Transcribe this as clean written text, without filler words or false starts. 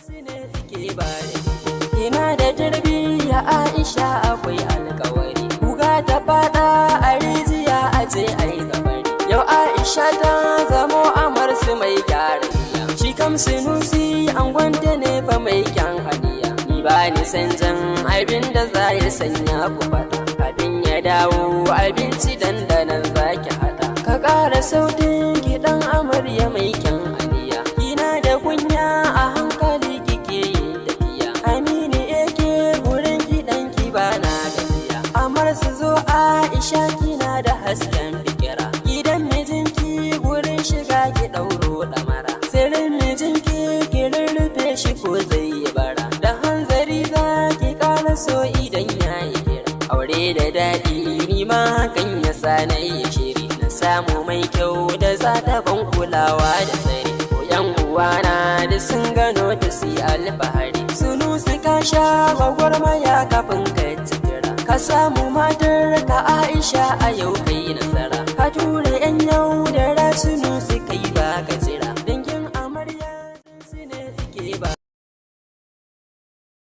wasu ne suke bare. Ina da tarbiyya Aisha akwai alkawari, kuga ta fada a rijiya a ce ai kabari. Yau Aisha ta zamo amarsu mai gyara niyya, shi kam Sunusi angonta ne fa mai kyan hadiya. Ni ba ni san jan abin da za ya sanya ku fada, abin ya dawo abinci dandanan zaki hada. Ka ƙara sautin kiɗan amarya mai kyan hadiya, kina da kunya a hankali kike yin tafiya. Amini yake gurin kiɗan ki ba na gajiya, amar su zo Aisha kina da hasken fikira. Gidan mijinki gurin shiga ki ɗauro ɗamara, sirrin mijinki ki rurrufe shi ko zai yi bara. Da hanzari za ki ƙara so idan ya yi kira. Aure da daɗi ni ma hakan ya sa na yi shiri, na samu mai kyau da za ta ban kulawa da tsari. Yan uwana da sun gano da su yi alfahari, Sunusi ka sha gwagwarmaya kafin ka citira. Ka samu matar ka Aisha a yau kai